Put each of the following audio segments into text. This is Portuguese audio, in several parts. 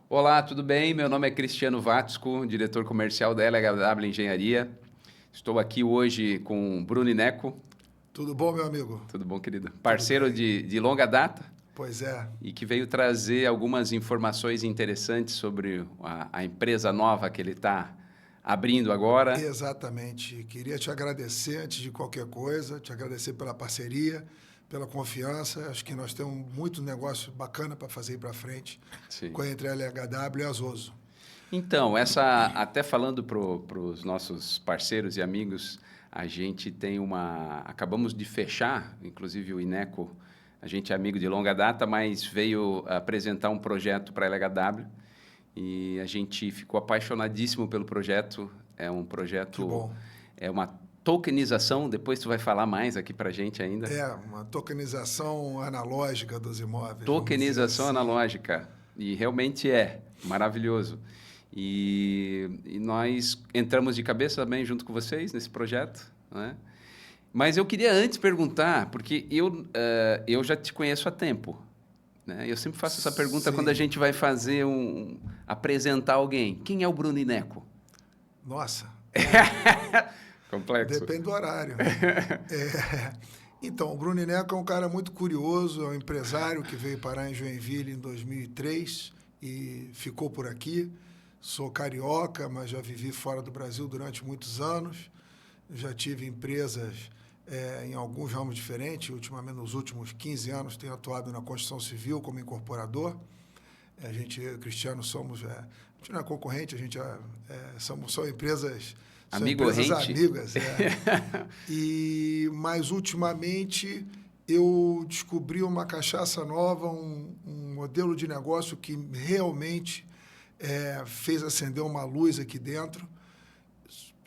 Olá, tudo bem? Meu nome é Cristiano Vatsco, diretor comercial da LHW Engenharia. Estou aqui hoje com o Bruno Ineco. Tudo bom, meu amigo? Tudo bom, querido? Tudo Parceiro bem. de longa data Pois é, e que veio trazer algumas informações interessantes sobre a empresa nova que ele está abrindo agora. exatamente. Queria te agradecer antes de qualquer coisa, te agradecer pela parceria, pela confiança. Acho que nós temos muito negócio bacana para fazer ir para frente Sim. com entre a LHW e a Zoso. Então, até falando para os nossos parceiros e amigos, a gente tem acabamos de fechar, inclusive o Ineco, a gente é amigo de longa data, mas veio apresentar um projeto para a LHW e a gente ficou apaixonadíssimo pelo projeto. É um Que projeto, bom. é uma tokenização, depois tu vai falar mais aqui para a gente ainda. É uma tokenização analógica dos imóveis, vamos dizer Tokenização assim. analógica. E realmente é maravilhoso. E nós entramos de cabeça também junto com vocês nesse projeto, né? Mas eu queria antes perguntar, porque eu já te conheço há tempo, né? Eu sempre faço essa pergunta quando a Sim. gente vai fazer apresentar alguém. Quem é o Bruno Ineco? Nossa, Complexo. depende do horário. Então, o Bruno Neco é um cara muito curioso, é um empresário que veio parar em Joinville em 2003 e ficou por aqui. Sou carioca, mas já vivi fora do Brasil durante muitos anos. Já tive empresas em alguns ramos diferentes. Ultimamente, nos últimos 15 anos, tenho atuado na construção civil como incorporador. A gente, eu e o Cristiano, a gente não é concorrente, a gente são empresas, são Amigo empresas rente? amigas. Mas ultimamente eu descobri uma cachaça nova, um modelo de negócio que realmente fez acender uma luz aqui dentro,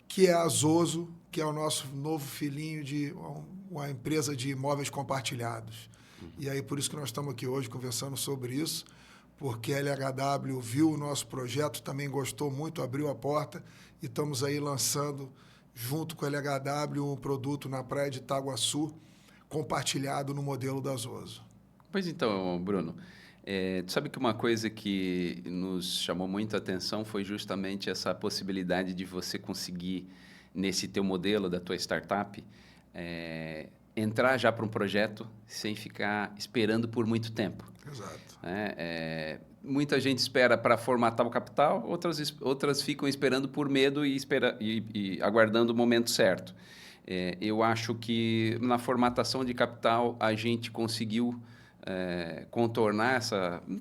que é a Zoso, que é o nosso novo filhinho de uma empresa de imóveis compartilhados. E aí por isso que nós estamos aqui hoje conversando sobre isso, porque a LHW viu o nosso projeto, também gostou muito, abriu a porta e estamos aí lançando, junto com a LHW, um produto na praia de Itaguaçu, compartilhado no modelo da Zoso. Pois então, Bruno, tu sabe que uma coisa que nos chamou muito a atenção foi justamente essa possibilidade de você conseguir, nesse teu modelo da tua startup, entrar já para um projeto sem ficar esperando por muito tempo. Exato. Né? Muita gente espera para formatar o capital, outras ficam esperando por medo e aguardando o momento certo. Eu acho que na formatação de capital a gente conseguiu contornar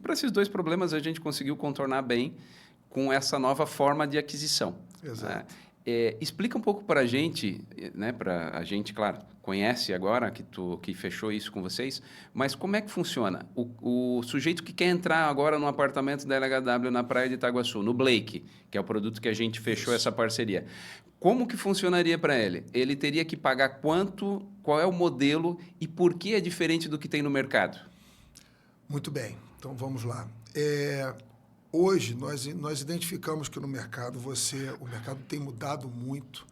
para esses dois problemas a gente conseguiu contornar bem com essa nova forma de aquisição. Exato. Né? Explica um pouco para a gente, né? Para a gente, claro, conhece agora que fechou isso com vocês, mas como é que funciona? O sujeito que quer entrar agora no apartamento da LHW na praia de Itaguaçu, no Blake, que é o produto que a gente fechou essa parceria, como que funcionaria para ele? Ele teria que pagar quanto, qual é o modelo e por que é diferente do que tem no mercado? Muito bem, então vamos lá. Hoje, nós identificamos que no mercado, o mercado tem mudado muito.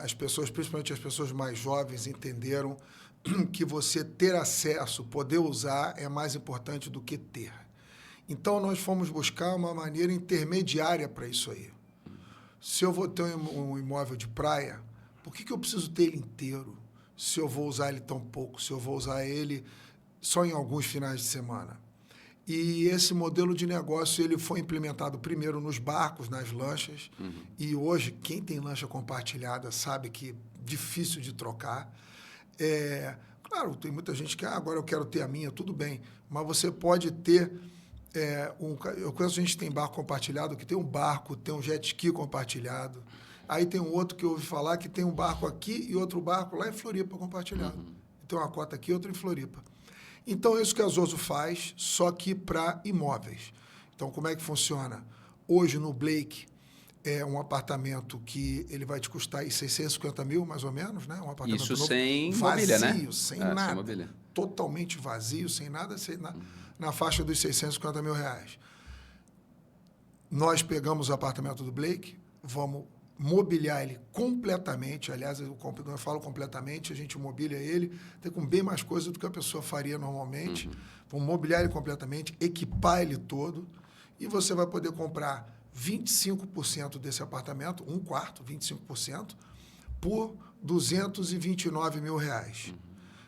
As pessoas, principalmente as pessoas mais jovens, entenderam que você ter acesso, poder usar, é mais importante do que ter. Então, nós fomos buscar uma maneira intermediária para isso aí. Se eu vou ter um imóvel de praia, por que eu preciso ter ele inteiro? Se eu vou usar ele tão pouco, se eu vou usar ele só em alguns finais de semana. E esse modelo de negócio ele foi implementado primeiro nos barcos, nas lanchas. E hoje, quem tem lancha compartilhada sabe que é difícil de trocar. Claro, tem muita gente que agora eu quero ter a minha, tudo bem. Mas você pode ter... eu conheço gente que tem barco compartilhado, que tem um barco, tem um jet ski compartilhado. Aí tem um outro que eu ouvi falar que tem um barco aqui e outro barco lá em Floripa compartilhado. Tem uma cota aqui e outra em Floripa. Então, é isso que a Zoso faz, só que para imóveis. Então, como é que funciona? Hoje, no Blake, é um apartamento que ele vai te custar aí 650 mil, mais ou menos, né? Um apartamento Isso novo, sem vazio, mobília, né? sem Sem nada. mobília. Totalmente vazio, sem nada, na faixa dos 650 mil reais. Nós pegamos o apartamento do Blake, vamos mobiliar ele completamente. Aliás, eu falo completamente, a gente mobília ele, tem com bem mais coisa do que a pessoa faria normalmente. Vamos mobiliar ele completamente, equipar ele todo. e você vai poder comprar 25% desse apartamento, um quarto, 25%, por R$ 229 mil.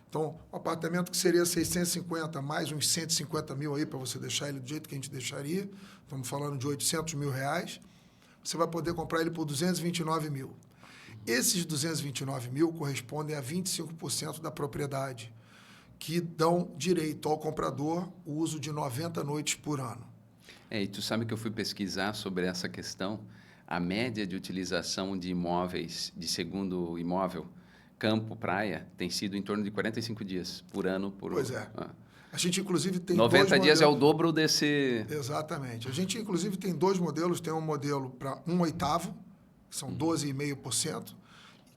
Então, um apartamento que seria 650 mais uns 150 mil aí para você deixar ele do jeito que a gente deixaria, estamos falando de 800 mil reais, você vai poder comprar ele por 229 mil. Esses 229 mil correspondem a 25% da propriedade, que dão direito ao comprador o uso de 90 noites por ano. E tu sabe que eu fui pesquisar sobre essa questão, a média de utilização de imóveis de segundo imóvel, campo, praia, tem sido em torno de 45 dias por ano. Pois é. A gente, inclusive, tem 90 dias modelos. É o dobro desse... Exatamente. A gente, inclusive, tem 2 modelos. Tem um modelo para 1/8, que são 12,5%,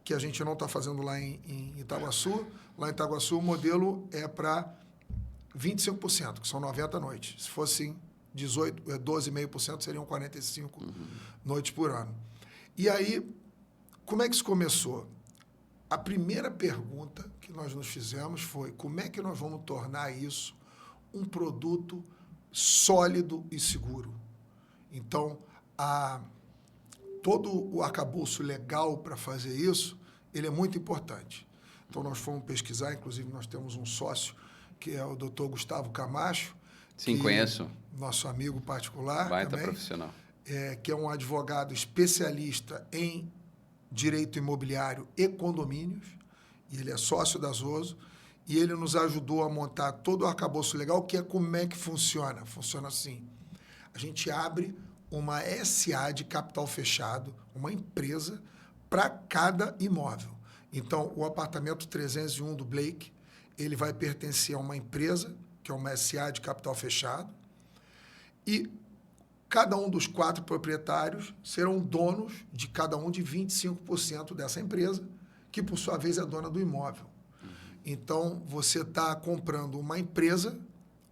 que a gente não está fazendo lá em Itaguaçu. Lá em Itaguaçu, o modelo é para 25%, que são 90 noites. Se fossem 12,5%, seriam 45 noites por ano. E aí, como é que isso começou? A primeira pergunta que nós nos fizemos foi como é que nós vamos tornar isso um produto sólido e seguro. Então, todo o arcabouço legal para fazer isso, ele é muito importante. Então, nós fomos pesquisar, inclusive nós temos um sócio, que é o Dr. Gustavo Camacho. Sim, conheço. Nosso amigo particular. Baita também, profissional. Que é um advogado especialista em direito imobiliário e condomínios, e ele é sócio da Zoso, e ele nos ajudou a montar todo o arcabouço legal, que é como é que funciona. Funciona assim. A gente abre uma SA de capital fechado, uma empresa, para cada imóvel. Então, o apartamento 301 do Blake, ele vai pertencer a uma empresa, que é uma SA de capital fechado, e cada um dos 4 proprietários serão donos de cada um de 25% dessa empresa, que, por sua vez, é dona do imóvel. Então, você está comprando uma empresa,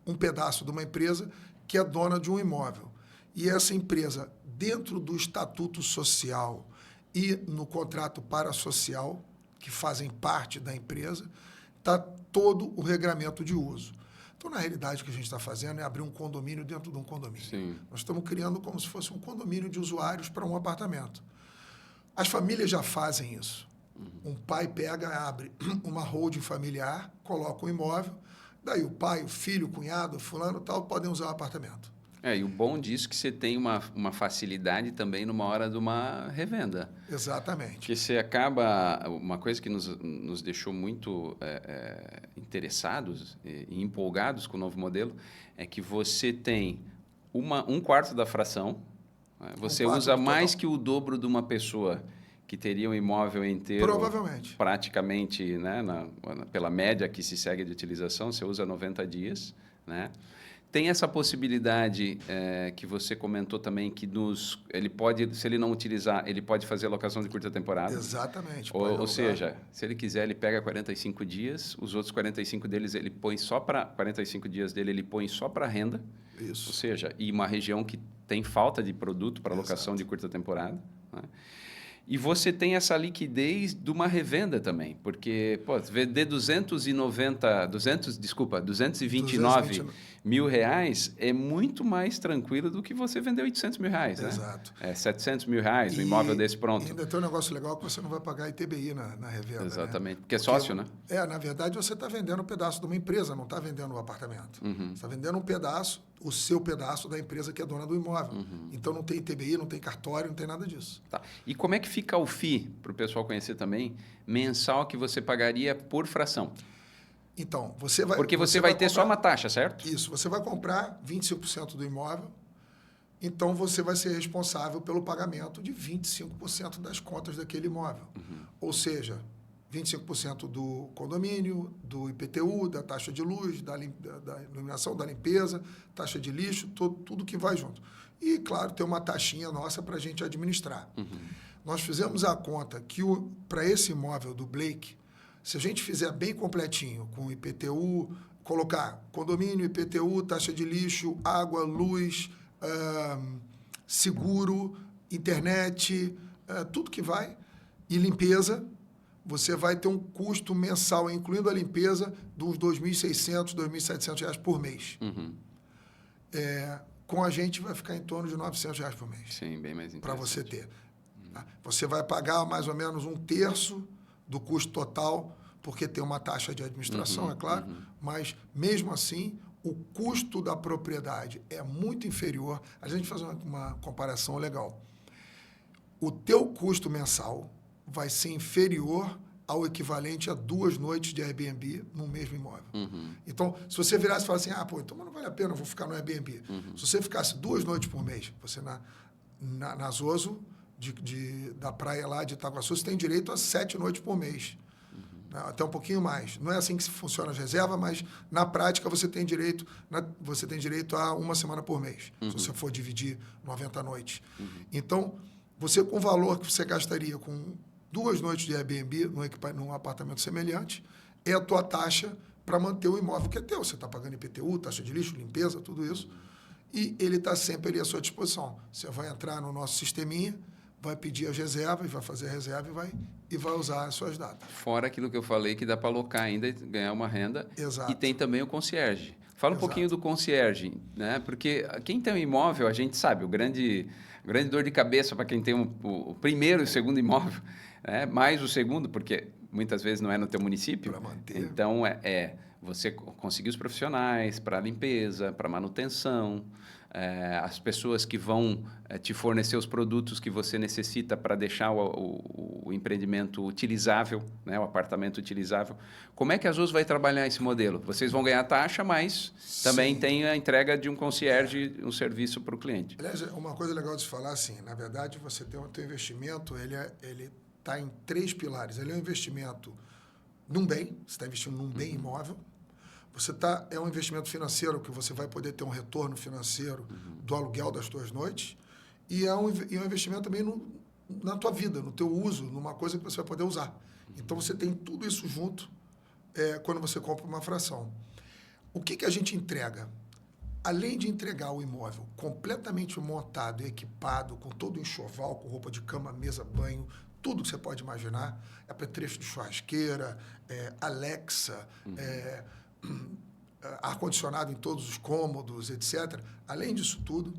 um pedaço de uma empresa, que é dona de um imóvel. E essa empresa, dentro do estatuto social e no contrato parasocial, que fazem parte da empresa, está todo o regramento de uso. Então, na realidade, o que a gente está fazendo é abrir um condomínio dentro de um condomínio. Sim. Nós estamos criando como se fosse um condomínio de usuários para um apartamento. As famílias já fazem isso. Um pai pega, abre uma holding familiar, coloca um imóvel, daí o pai, o filho, o cunhado, fulano, tal, podem usar o apartamento. E o bom disso é que você tem uma facilidade também numa hora de uma revenda. Exatamente. Porque você acaba... Uma coisa que nos deixou muito interessados e empolgados com o novo modelo é que você tem um quarto da fração, né? Você usa mais que o dobro de uma pessoa que teria um imóvel inteiro... Provavelmente. Praticamente, né, pela média que se segue de utilização, você usa 90 dias, né? Tem essa possibilidade que você comentou também, que ele pode, se ele não utilizar, ele pode fazer alocação de curta temporada. Exatamente. Ou seja, se ele quiser, ele pega 45 dias, os outros 45 deles ele põe só para 45 dias dele, ele põe só para renda. Isso. Ou seja, e uma região que tem falta de produto para alocação de curta temporada, né? E você tem essa liquidez de uma revenda também, porque vender 229 mil reais é muito mais tranquilo do que você vender 800 mil reais, né? Exato. 700 mil reais, um imóvel desse pronto. E ainda tem um negócio legal que você não vai pagar ITBI na revenda. Exatamente, né? porque é sócio, né? Na verdade, você está vendendo um pedaço de uma empresa, não está vendendo um apartamento. Você está vendendo um pedaço, o seu pedaço da empresa que é dona do imóvel. Então, não tem ITBI, não tem cartório, não tem nada disso. Tá. E como é que fica o FII, para o pessoal conhecer também, mensal que você pagaria por fração? Então, você vai... Porque você vai ter só uma taxa, certo? Isso, você vai comprar 25% do imóvel, então você vai ser responsável pelo pagamento de 25% das contas daquele imóvel. Ou seja, 25% do condomínio, do IPTU, da taxa de luz, da iluminação, da limpeza, taxa de lixo, tudo que vai junto. E, claro, tem uma taxinha nossa para a gente administrar. Nós fizemos a conta que para esse imóvel do Blake, se a gente fizer bem completinho, com IPTU, colocar condomínio, IPTU, taxa de lixo, água, luz, seguro, internet, tudo que vai, e limpeza, você vai ter um custo mensal, incluindo a limpeza, de uns R$ 2.600, R$ 2.700 por mês. Com a gente vai ficar em torno de R$ 900 por mês. Sim, bem mais interessante. Para você ter. Tá? Você vai pagar mais ou menos 1/3 do custo total, porque tem uma taxa de administração, é claro, mas mesmo assim, o custo da propriedade é muito inferior. A gente faz uma comparação legal. O teu custo mensal vai ser inferior ao equivalente a 2 noites de Airbnb no mesmo imóvel. Então, se você virasse e falasse assim, então não vale a pena, eu vou ficar no Airbnb. Se você ficasse 2 noites por mês, você na Zoso, da praia lá de Itaguaçu, você tem direito a 7 noites por mês. Até um pouquinho mais. Não é assim que funciona as reservas, mas na prática você tem direito a 1 semana por mês, se você for dividir 90 noites. Então, você com o valor que você gastaria com 2 noites de Airbnb num apartamento semelhante, é a tua taxa para manter o imóvel que é teu. Você está pagando IPTU, taxa de lixo, limpeza, tudo isso. E ele está sempre ali à sua disposição. Você vai entrar no nosso sisteminha, vai pedir as reservas, vai fazer a reserva e vai usar as suas datas. Fora aquilo que eu falei, que dá para alocar ainda e ganhar uma renda. Exato. E tem também o concierge. Fala um pouquinho do concierge, né? Porque quem tem um imóvel, a gente sabe, o grande dor de cabeça para quem tem o primeiro e o segundo imóvel, né? Mais o segundo, porque muitas vezes não é no teu município. Para manter. Então, você conseguir os profissionais para limpeza, para manutenção, as pessoas que vão te fornecer os produtos que você necessita para deixar o empreendimento utilizável, né, o apartamento utilizável. Como é que a Zoso vai trabalhar esse modelo? Vocês vão ganhar taxa, mas também tem a entrega de um concierge, um serviço para o cliente. Aliás, uma coisa legal de se falar, assim, na verdade, você tem o teu investimento, ele está em 3 pilares. Ele é um investimento num bem, você está investindo num bem imóvel. É um investimento financeiro que você vai poder ter um retorno financeiro do aluguel das tuas noites. E é um investimento também na tua vida, no teu uso, numa coisa que você vai poder usar. Então, você tem tudo isso junto quando você compra uma fração. O que a gente entrega? Além de entregar o imóvel completamente montado e equipado, com todo o enxoval, com roupa de cama, mesa, banho, tudo que você pode imaginar, apetrecho de churrasqueira, Alexa, ar-condicionado em todos os cômodos, etc. Além disso tudo,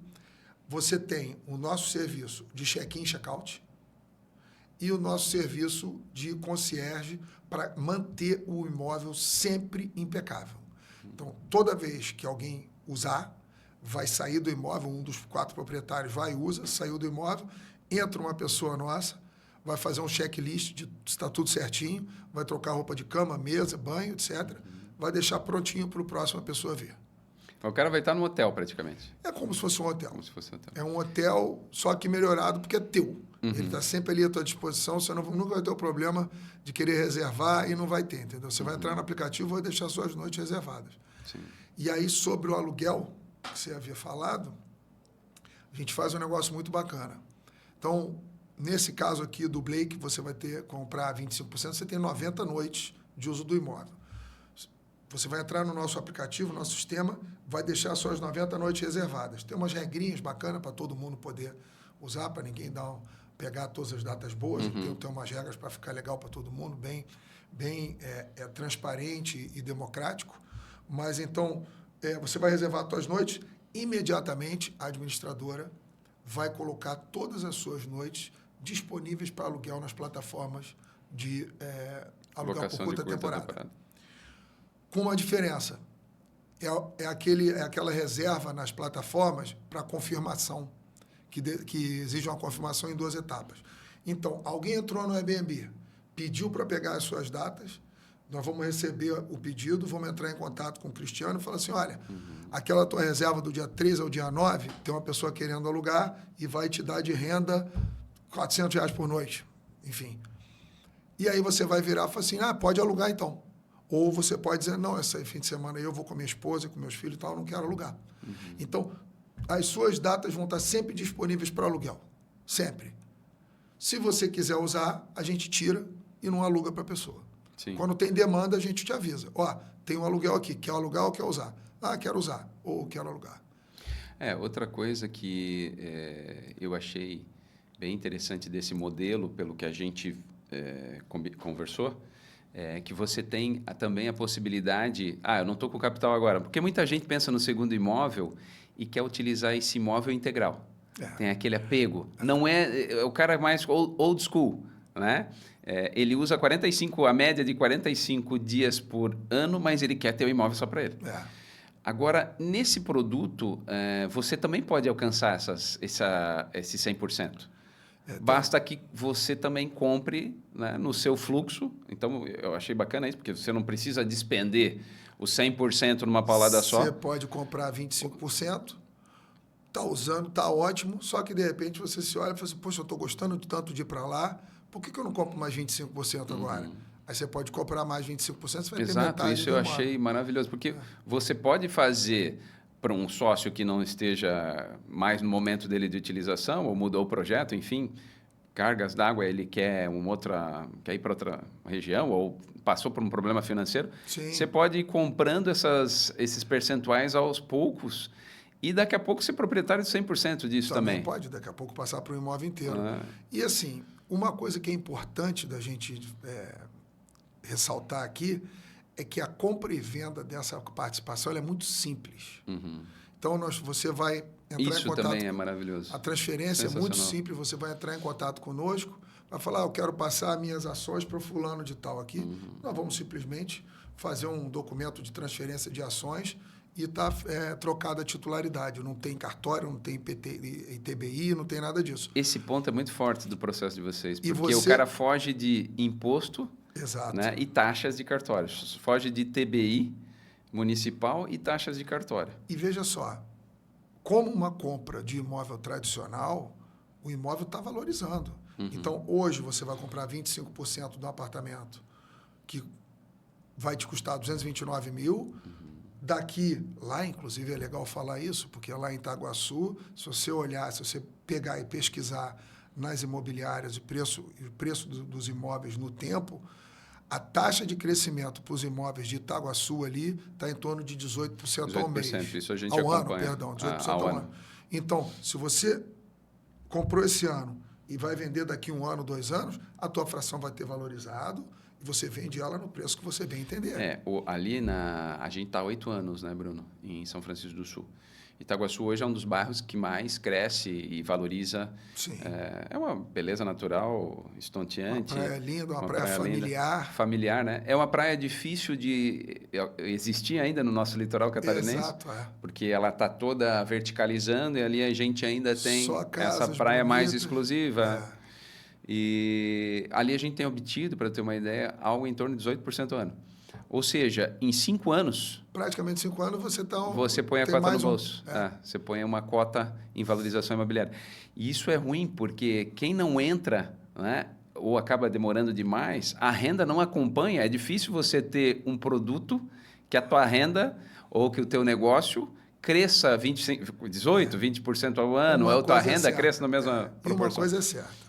você tem o nosso serviço de check-in e check-out e o nosso serviço de concierge para manter o imóvel sempre impecável. Então, toda vez que alguém usar, vai sair do imóvel, um dos 4 proprietários vai e usa, saiu do imóvel, entra uma pessoa nossa, vai fazer um checklist de se está tudo certinho, vai trocar roupa de cama, mesa, banho, etc., vai deixar prontinho para a próxima pessoa ver. O cara vai estar no hotel, praticamente. É como se fosse um hotel. Como se fosse um hotel. É um hotel, só que melhorado, porque é teu. Ele está sempre ali à tua disposição, você nunca vai ter o problema de querer reservar e não vai ter, entendeu? Você vai entrar no aplicativo e vai deixar suas noites reservadas. Sim. E aí, sobre o aluguel, que você havia falado, a gente faz um negócio muito bacana. Então, nesse caso aqui do Blake, você vai comprar 25%, você tem 90 noites de uso do imóvel. Você vai entrar no nosso aplicativo, no nosso sistema, vai deixar suas 90 noites reservadas. Tem umas regrinhas bacanas para todo mundo poder usar, para ninguém pegar todas as datas boas. Tem umas regras para ficar legal para todo mundo, bem transparente e democrático. Mas, então, você vai reservar as suas noites, imediatamente a administradora vai colocar todas as suas noites disponíveis para aluguel nas plataformas de aluguel por curta temporada. Com uma diferença. É aquela reserva nas plataformas para confirmação, que exige uma confirmação em 2 etapas. Então, alguém entrou no Airbnb, pediu para pegar as suas datas, nós vamos receber o pedido, vamos entrar em contato com o Cristiano e falar assim, olha, aquela tua reserva do dia 3 ao dia 9, tem uma pessoa querendo alugar e vai te dar de renda R$400 por noite, enfim. E aí você vai virar e falar assim, pode alugar então. Ou você pode dizer, não, esse fim de semana aí eu vou com minha esposa, com meus filhos e tal, eu não quero alugar. Então, as suas datas vão estar sempre disponíveis para aluguel. Sempre. Se você quiser usar, a gente tira e não aluga para a pessoa. Sim. Quando tem demanda, a gente te avisa. Tem um aluguel aqui, quer alugar ou quer usar? Quero usar, ou quero alugar. Outra coisa que eu achei bem interessante desse modelo, pelo que a gente conversou, que você tem também a possibilidade... eu não estou com capital agora. Porque muita gente pensa no segundo imóvel e quer utilizar esse imóvel integral. É. Tem aquele apego. Não é o cara mais old school, né? Ele usa a média de 45 dias por ano, mas ele quer ter o imóvel só para ele. É. Agora, nesse produto, você também pode alcançar esse 100%. Basta que você também compre, né, no seu fluxo. Então, eu achei bacana isso, porque você não precisa despender os 100% numa paulada só. Você pode comprar 25%, está usando, está ótimo, só que de repente você se olha e fala assim, poxa, eu estou gostando de tanto de ir para lá, por que eu não compro mais 25% agora? Aí você pode comprar mais 25%, você vai ter Exato, metade isso do eu imóvel. achei maravilhoso, porque você pode fazer para um sócio que não esteja mais no momento dele de utilização, ou mudou o projeto, enfim, cargas d'água, ele quer quer ir para outra região, ou passou por um problema financeiro, Sim. você pode ir comprando esses percentuais aos poucos e daqui a pouco ser proprietário de 100% disso também. Pode, daqui a pouco, passar para o imóvel inteiro. E assim, uma coisa que é importante da gente ressaltar aqui é que a compra e venda dessa participação ela é muito simples. Então, você vai entrar em Isso contato. também é maravilhoso. A transferência é muito simples, você vai entrar em contato conosco, vai falar, eu quero passar minhas ações para o fulano de tal aqui. Nós vamos simplesmente fazer um documento de transferência de ações e está trocada a titularidade. Não tem cartório, não tem ITBI, não tem nada disso. Esse ponto é muito forte do processo de vocês, E porque o cara foge de imposto, exato, né, e taxas de cartório. Foge de TBI municipal e taxas de cartório. E veja só, como uma compra de imóvel tradicional, o imóvel está valorizando. Então, hoje, você vai comprar 25% de um apartamento que vai te custar 229 mil. Daqui, lá, inclusive, é legal falar isso, porque lá em Itaguaçu, se você olhar, se você pegar e pesquisar nas imobiliárias o preço dos imóveis no tempo, a taxa de crescimento para os imóveis de Itaguaçu ali está em torno de 18% ao mês. Isso a gente ao acompanha. ano, perdão, 18% ao ano. Então, se você comprou esse ano e vai vender daqui 1 ano, 2 anos, a tua fração vai ter valorizado e você vende ela no preço que você bem entender. Ali a gente está há 8 anos, né, Bruno, em São Francisco do Sul. Itaguaçu hoje é um dos bairros que mais cresce e valoriza. Sim. É uma beleza natural, estonteante. Uma praia linda, uma praia familiar. Linda, familiar, né? É uma praia difícil de existir ainda no nosso litoral catarinense. Exato, porque ela está toda verticalizando e ali a gente ainda tem essa praia mais exclusiva. E ali a gente tem obtido, para ter uma ideia, algo em torno de 18% ao ano. Ou seja, em 5 anos... Praticamente 5 anos você põe a cota no bolso. Você põe uma cota em valorização imobiliária. E isso é ruim, porque quem não entra, né, ou acaba demorando demais, a renda não acompanha. É difícil você ter um produto que a tua renda ou que o teu negócio cresça 18%, 20% ao ano, ou a tua renda cresça na mesma proporção. E uma coisa é certa.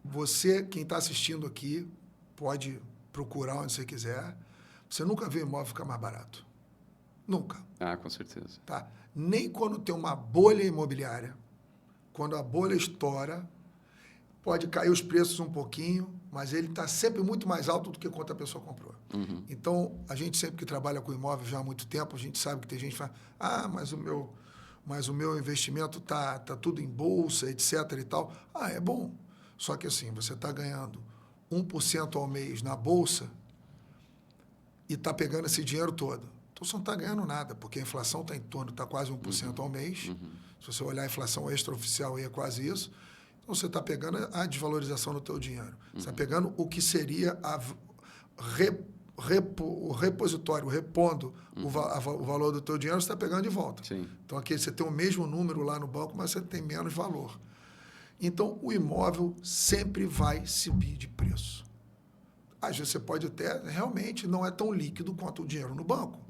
Você, quem está assistindo aqui, pode procurar onde você quiser. Você nunca vê imóvel ficar mais barato. Nunca. Com certeza. Tá? Nem quando tem uma bolha imobiliária, quando a bolha estoura, pode cair os preços um pouquinho, mas ele está sempre muito mais alto do que quanto a pessoa comprou. Então, a gente sempre que trabalha com imóvel já há muito tempo, a gente sabe que tem gente que fala, mas o meu investimento tá tudo em bolsa, etc. e tal. É bom. Só que assim, você está ganhando 1% ao mês na bolsa e está pegando esse dinheiro todo. Então, você não está ganhando nada, porque a inflação está em torno, está quase 1% ao mês. Se você olhar a inflação extraoficial, é quase isso. Então, você está pegando a desvalorização do teu dinheiro. Você está pegando o que seria o repositório, repondo o valor do teu dinheiro, você está pegando de volta. Sim. Então, aqui você tem o mesmo número lá no banco, mas você tem menos valor. Então, o imóvel sempre vai subir de preço. Às vezes você pode até, realmente, não é tão líquido quanto o dinheiro no banco,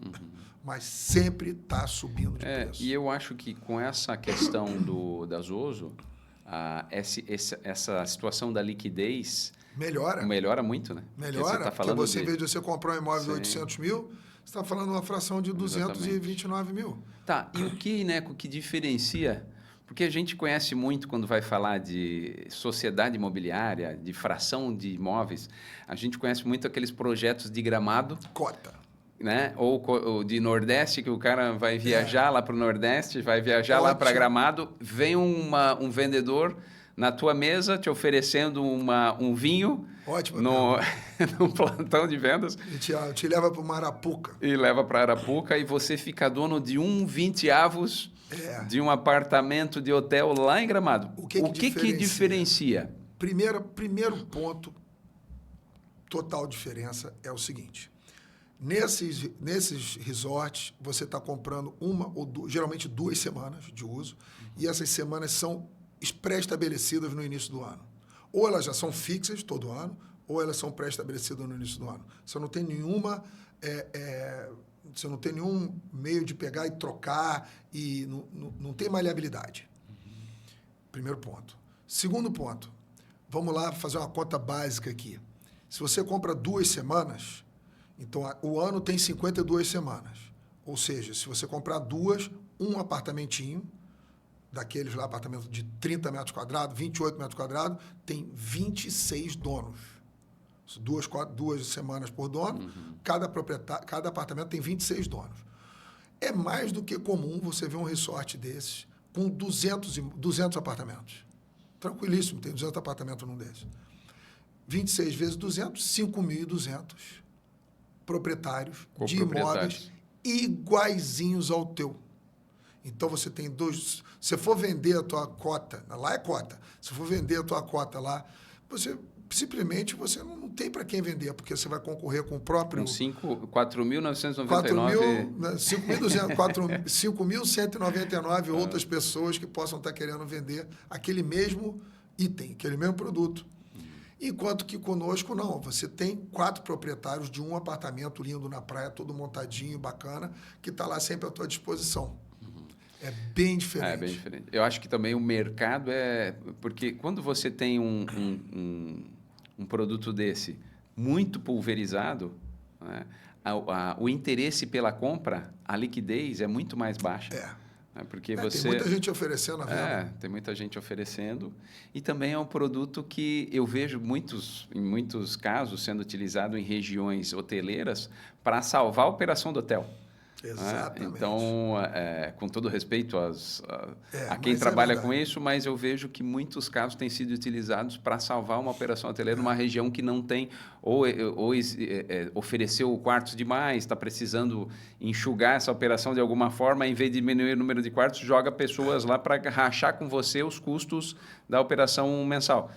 mas sempre está subindo de preço. E eu acho que com essa questão da Zoso, essa situação da liquidez... Melhora muito, né? Melhora, porque você, em vez de você comprar um imóvel de 800 mil, você está falando uma fração de 229 mil. Tá, e o que, né, o que diferencia... Porque a gente conhece muito quando vai falar de sociedade imobiliária, de fração de imóveis, a gente conhece muito aqueles projetos de gramado. Cota. né? Ou de Nordeste, que o cara vai viajar lá para o Nordeste, vai viajar lá para Ótimo. Gramado, vem um vendedor na tua mesa te oferecendo um vinho Ótima no, pergunta. no plantão de vendas E te leva para uma Arapuca. e leva para Arapuca e você fica dono de 1/20 É. de um apartamento de hotel lá em Gramado. O que diferencia? Primeiro ponto, total diferença, é o seguinte. Nesses resorts, você está comprando uma ou duas, geralmente 2 semanas de uso, e essas semanas são pré-estabelecidas no início do ano. Ou elas já são fixas todo ano, ou elas são pré-estabelecidas no início do ano. Você não tem você não tem nenhum meio de pegar e trocar, e não tem maleabilidade. Primeiro ponto. Segundo ponto, vamos lá fazer uma conta básica aqui. Se você compra 2 semanas, então o ano tem 52 semanas. Ou seja, se você comprar 2, um apartamentinho, daqueles lá, apartamento de 30 metros quadrados, 28 metros quadrados, tem 26 donos. 2 semanas por dono, cada apartamento tem 26 donos. É mais do que comum você ver um resort desses com 200 apartamentos. Tranquilíssimo, tem 200 apartamentos num desses. 26 vezes 200, 5.200 proprietários de imóveis iguaizinhos ao teu. Então, você tem 2... Se for vender a tua cota, lá é cota, se for vender a tua cota lá, simplesmente você não tem para quem vender, porque você vai concorrer com o próprio... Com 4.999... 5.199 outras pessoas que possam estar querendo vender aquele mesmo item, aquele mesmo produto. Enquanto que conosco, não. Você tem 4 proprietários de um apartamento lindo na praia, todo montadinho, bacana, que está lá sempre à tua disposição. É bem diferente. É bem diferente. Eu acho que também o mercado é... Porque quando você tem um produto desse muito pulverizado, né, o interesse pela compra, a liquidez é muito mais baixa. Porque tem muita gente oferecendo a venda. Tem muita gente oferecendo. E também é um produto que eu vejo em muitos casos sendo utilizado em regiões hoteleiras para salvar a operação do hotel. Exatamente. Então, com todo respeito a quem trabalha com isso, mas eu vejo que muitos casos têm sido utilizados para salvar uma operação hoteleira numa região que não tem, ou ofereceu quartos demais, está precisando enxugar essa operação de alguma forma, em vez de diminuir o número de quartos, joga pessoas lá para rachar com você os custos da operação mensal.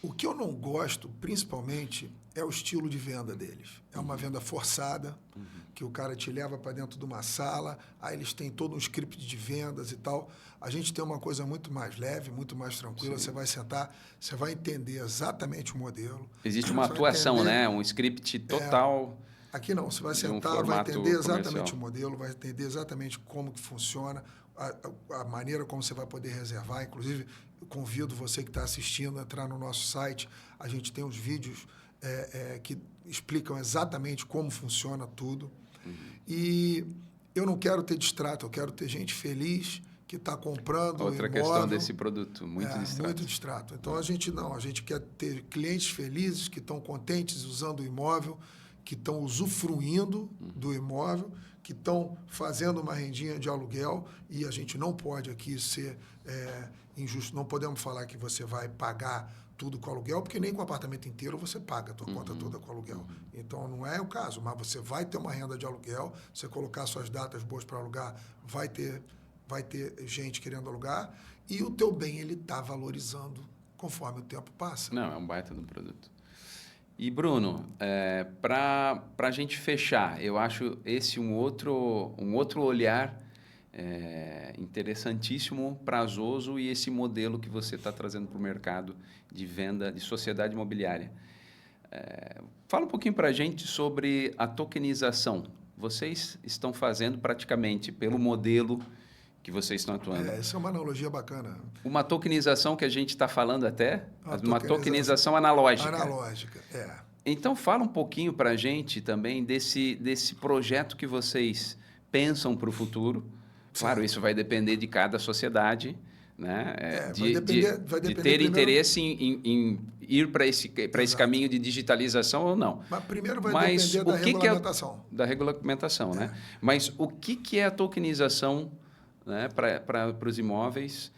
O que eu não gosto, principalmente, é o estilo de venda deles. É uma venda forçada, que o cara te leva para dentro de uma sala, aí eles têm todo um script de vendas e tal. A gente tem uma coisa muito mais leve, muito mais tranquila. Sim. Você vai sentar, você vai entender exatamente o modelo. Existe uma atuação, né? Um script total. Aqui não, você vai sentar, vai entender exatamente o modelo, vai entender exatamente como que funciona, a maneira como você vai poder reservar. Inclusive, eu convido você que está assistindo a entrar no nosso site. A gente tem os vídeos que explicam exatamente como funciona tudo. E eu não quero ter distrato, eu quero ter gente feliz que está comprando Outra imóvel. Questão desse produto, muito distrato. Muito distrato. Então, a gente quer ter clientes felizes, que estão contentes usando o imóvel, que estão usufruindo do imóvel, que estão fazendo uma rendinha de aluguel, e a gente não pode aqui ser injusto, não podemos falar que você vai pagar tudo com aluguel, porque nem com o apartamento inteiro você paga a tua conta toda com aluguel. Então, não é o caso, mas você vai ter uma renda de aluguel, você colocar suas datas boas para alugar, vai ter gente querendo alugar, e o teu bem ele está valorizando conforme o tempo passa. Não, é um baita do produto. E, Bruno, para a gente fechar, eu acho esse um outro olhar interessantíssimo, prazoso, e esse modelo que você está trazendo para o mercado de venda de sociedade imobiliária. Fala um pouquinho para a gente sobre a tokenização. Vocês estão fazendo praticamente pelo modelo que vocês estão atuando. Essa é uma analogia bacana. Uma tokenização que a gente está falando uma tokenização analógica. Analógica, Então, fala um pouquinho para a gente também desse projeto que vocês pensam para o futuro. Claro, isso vai depender de cada sociedade, né? Vai depender de ter primeiro, interesse em ir para esse caminho de digitalização ou não. Mas primeiro vai Mas depender da o que regulamentação. da regulamentação, né? Mas o que é a tokenização, né, para os imóveis?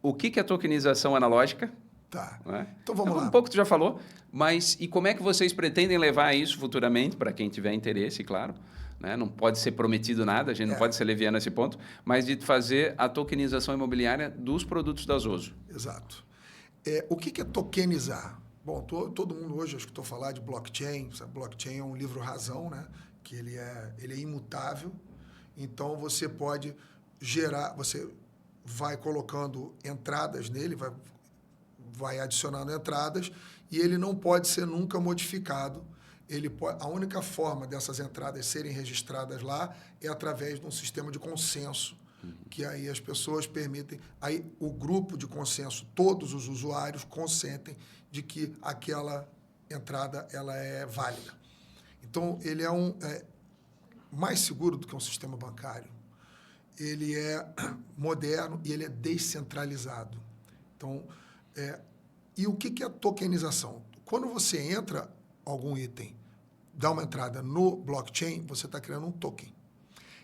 O que é a tokenização analógica? Tá. Né? Então vamos lá. Um pouco tu já falou, mas e como é que vocês pretendem levar isso futuramente, para quem tiver interesse, claro? Né? Não pode ser prometido nada, a gente não pode ser leviano nesse ponto, mas de fazer a tokenização imobiliária dos produtos da Zoso. Exato. O que é tokenizar? Bom, todo mundo hoje escutou falar de blockchain. Blockchain é um livro-razão, né? Que ele é imutável. Então, você pode gerar... Você vai colocando entradas nele, vai adicionando entradas, e ele não pode ser nunca modificado. A única forma dessas entradas serem registradas lá é através de um sistema de consenso, que aí as pessoas permitem, aí o grupo de consenso, todos os usuários consentem de que aquela entrada ela é válida. Então, ele é mais seguro do que um sistema bancário. Ele é moderno e ele é descentralizado. Então, e o que é a tokenização? Quando você entra algum item, dá uma entrada no blockchain, você está criando um token.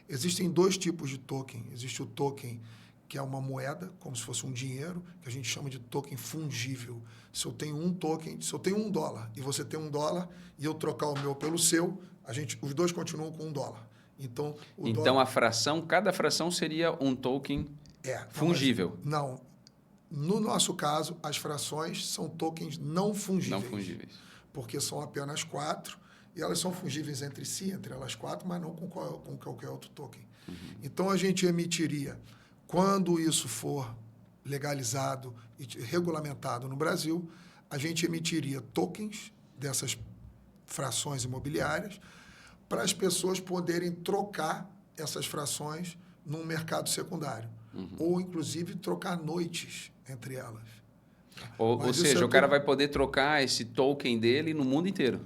Existem dois tipos de token. Existe o token que é uma moeda, como se fosse um dinheiro, que a gente chama de token fungível. Se eu tenho um token, se eu tenho $1 e você tem $1 e eu trocar o meu pelo seu, os dois continuam com $1. Então, cada fração seria um token fungível. Não. No nosso caso, as frações são tokens não fungíveis. Não fungíveis. Porque são apenas 4 e elas são fungíveis entre si, entre elas 4, mas não com qualquer outro token. Então, a gente emitiria, quando isso for legalizado e regulamentado no Brasil, a gente emitiria tokens dessas frações imobiliárias para as pessoas poderem trocar essas frações num mercado secundário. Ou, inclusive, trocar noites entre elas. Ou seja, o cara vai poder trocar esse token dele no mundo inteiro.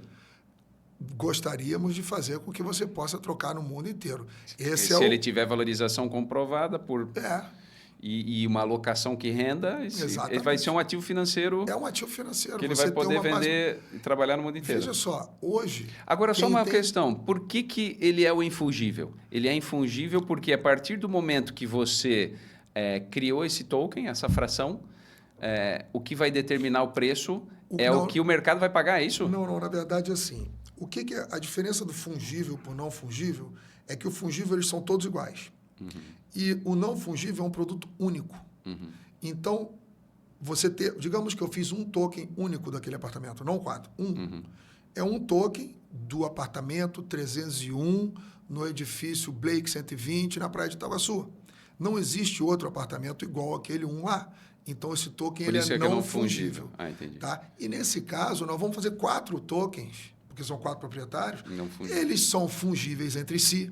Gostaríamos de fazer com que você possa trocar no mundo inteiro. Se ele tiver valorização comprovada e uma alocação que renda, ele vai ser um ativo financeiro. É um ativo financeiro. Que ele vai poder vender e trabalhar no mundo inteiro. Veja só, hoje... Agora, só uma questão. Por que ele é o infungível? Ele é infungível porque a partir do momento que você criou esse token, essa fração, o que vai determinar o preço o que o mercado vai pagar, é isso? Não, na verdade é assim. O que é a diferença do fungível para o não fungível é que o fungível eles são todos iguais. E o não fungível é um produto único. Então, digamos que eu fiz um token único daquele apartamento, não 4, é um token do apartamento 301 no edifício Blake 120 na Praia de Itaguaçu. Não existe outro apartamento igual àquele lá. Então, esse token ele é não fungível. Entendi. Tá? E, nesse caso, nós vamos fazer 4 tokens, porque são 4 proprietários. Eles são fungíveis entre si.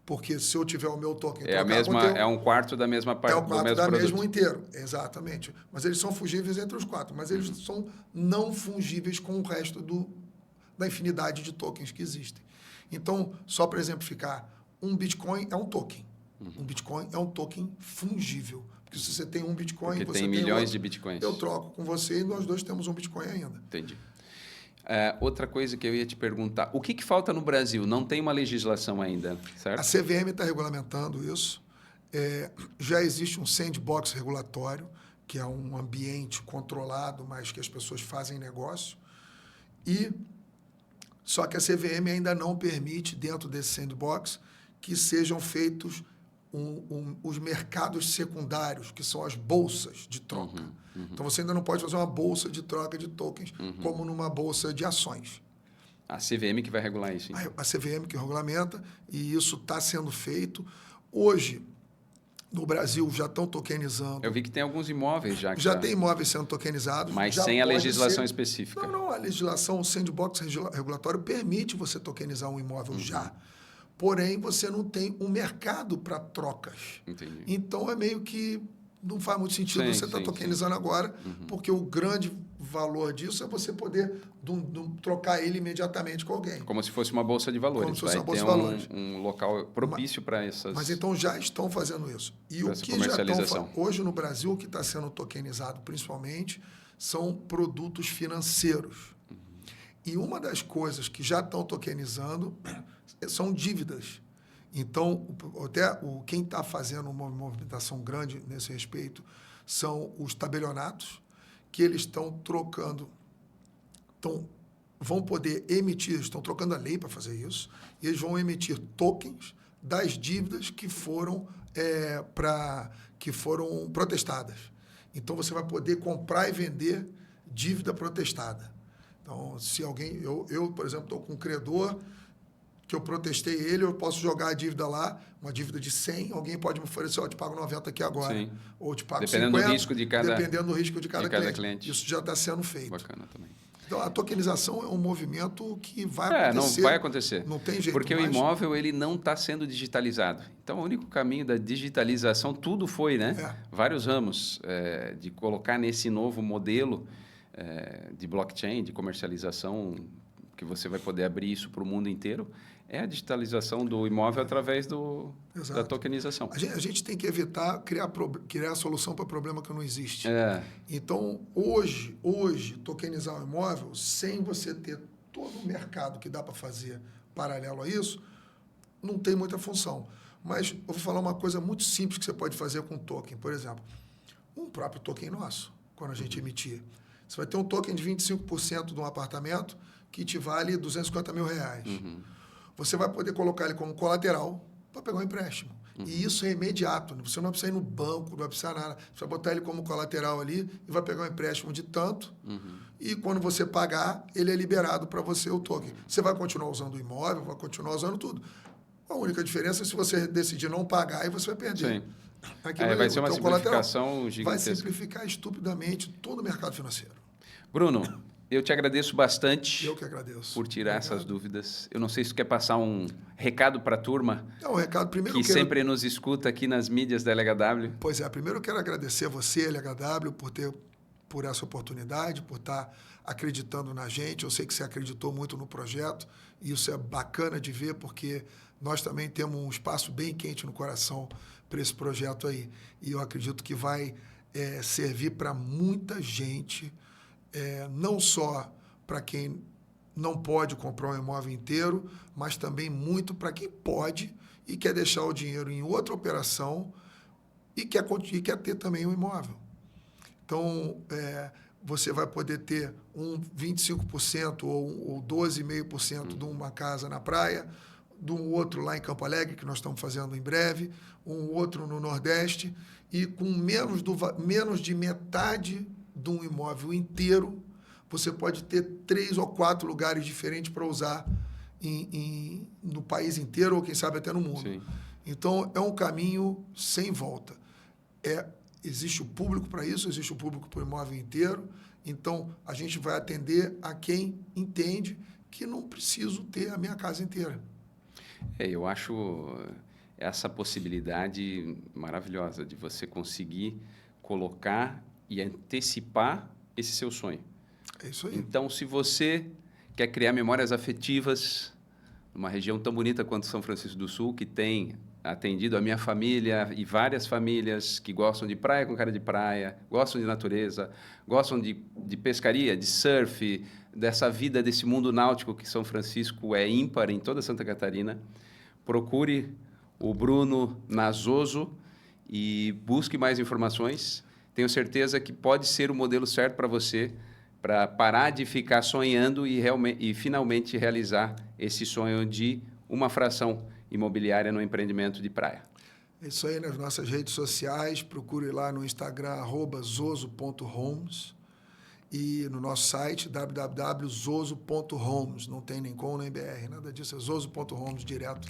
Porque se eu tiver o meu token... É um quarto da mesma parte do mesmo produto. É um quarto da mesmo inteiro, exatamente. Mas eles são fungíveis entre os 4. Mas eles são não fungíveis com o resto da infinidade de tokens que existem. Então, só para exemplificar, um Bitcoin é um token. Um Bitcoin é um token fungível. Porque se você tem um Bitcoin... Porque tem milhões de Bitcoins. Eu troco com você e nós dois temos um Bitcoin ainda. Entendi. Outra coisa que eu ia te perguntar, o que falta no Brasil? Não tem uma legislação ainda, certo? A CVM está regulamentando isso. Já existe um sandbox regulatório, que é um ambiente controlado, mas que as pessoas fazem negócio. Só que a CVM ainda não permite, dentro desse sandbox, que sejam feitos os mercados secundários, que são as bolsas de troca. Então, você ainda não pode fazer uma bolsa de troca de tokens como numa bolsa de ações. A CVM que vai regular isso. Então. A CVM que regulamenta, e isso está sendo feito. Hoje, no Brasil, já estão tokenizando. Eu vi que tem alguns imóveis já. Já tem imóveis sendo tokenizados. Mas sem a legislação específica. Não. A legislação, o sandbox regulatório permite você tokenizar um imóvel já. Porém, você não tem um mercado para trocas. Entendi. Então, é meio que não faz muito sentido Sim, você estar sim, tokenizando agora, porque o grande valor disso é você poder trocar ele imediatamente com alguém. Como se fosse uma bolsa de valores. Como se fosse Vai uma bolsa ter de valores. um local propício para essas... Mas então já estão fazendo isso. E o essa que já estão comercialização. hoje no Brasil, o que está sendo tokenizado principalmente são produtos financeiros. E uma das coisas que já estão tokenizando são dívidas. Então, quem está fazendo uma movimentação grande nesse respeito são os tabelionatos, que eles estão trocando, vão poder emitir, estão trocando a lei para fazer isso, e eles vão emitir tokens das dívidas que foram protestadas. Então, você vai poder comprar e vender dívida protestada. Então, se alguém... Eu por exemplo, estou com um credor que eu protestei ele, eu posso jogar a dívida lá, uma dívida de 100, alguém pode me oferecer, eu te pago 90 aqui agora. Sim. Ou te pago dependendo 50, do risco de cada, dependendo do risco de cada cliente. Isso já está sendo feito. Bacana também. Então, a tokenização é um movimento que vai acontecer. Não vai acontecer. Não tem jeito. Porque o imóvel ele não está sendo digitalizado. Então, o único caminho da digitalização, tudo foi, né? Vários ramos de colocar nesse novo modelo de blockchain, de comercialização, que você vai poder abrir isso para o mundo inteiro, é a digitalização do imóvel através da tokenização. A gente tem que evitar criar solução para problema que não existe. Então, hoje, tokenizar um imóvel, sem você ter todo o mercado que dá para fazer paralelo a isso, não tem muita função. Mas eu vou falar uma coisa muito simples que você pode fazer com token. Por exemplo, um próprio token nosso, quando a gente emitir. Você vai ter um token de 25% de um apartamento que te vale R$250 mil. Você vai poder colocar ele como colateral para pegar um empréstimo. E isso é imediato. Você não precisa ir no banco, não vai precisar nada. Você vai botar ele como colateral ali e vai pegar um empréstimo de tanto. E quando você pagar, ele é liberado para você o token. Você vai continuar usando o imóvel, vai continuar usando tudo. A única diferença é se você decidir não pagar, aí você vai perder. Sim. Vai ser uma simplificação gigantesca. Vai simplificar estupidamente todo o mercado financeiro. Bruno, eu te agradeço bastante. Eu que agradeço. Por tirar essas dúvidas. Eu não sei se tu quer passar um recado para a turma. Um recado primeiro que sempre nos escuta aqui nas mídias da LHW. Pois é, primeiro eu quero agradecer a você, LHW, por essa oportunidade, por estar acreditando na gente. Eu sei que você acreditou muito no projeto e isso é bacana de ver, porque nós também temos um espaço bem quente no coração para esse projeto aí. E eu acredito que vai servir para muita gente, não só para quem não pode comprar um imóvel inteiro, mas também muito para quem pode e quer deixar o dinheiro em outra operação e quer ter também um imóvel. Então, você vai poder ter um 25% ou 12,5% de uma casa na praia, de um outro lá em Campo Alegre, que nós estamos fazendo em breve, um outro no Nordeste, e com menos de metade de um imóvel inteiro, você pode ter 3 ou 4 lugares diferentes para usar no país inteiro, ou quem sabe até no mundo. Sim. Então, é um caminho sem volta. Existe o público para isso, existe o público para o imóvel inteiro, então a gente vai atender a quem entende que não preciso ter a minha casa inteira. Eu acho essa possibilidade maravilhosa de você conseguir colocar e antecipar esse seu sonho. É isso aí. Então, se você quer criar memórias afetivas numa região tão bonita quanto São Francisco do Sul, que tem atendido a minha família e várias famílias que gostam de praia com cara de praia, gostam de natureza, gostam de pescaria, de surf, dessa vida, desse mundo náutico que São Francisco é ímpar em toda Santa Catarina, procure o Bruno Nazoso e busque mais informações. Tenho certeza que pode ser o modelo certo para você, para parar de ficar sonhando e finalmente realizar esse sonho de uma fração imobiliária no empreendimento de praia. É isso aí, nas nossas redes sociais, procure lá no Instagram, @zoso.homes, e no nosso site, www.zoso.homes, não tem nem com nem BR, nada disso, é zoso.homes direto.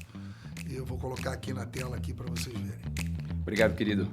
E eu vou colocar aqui na tela aqui para vocês verem. Obrigado, querido.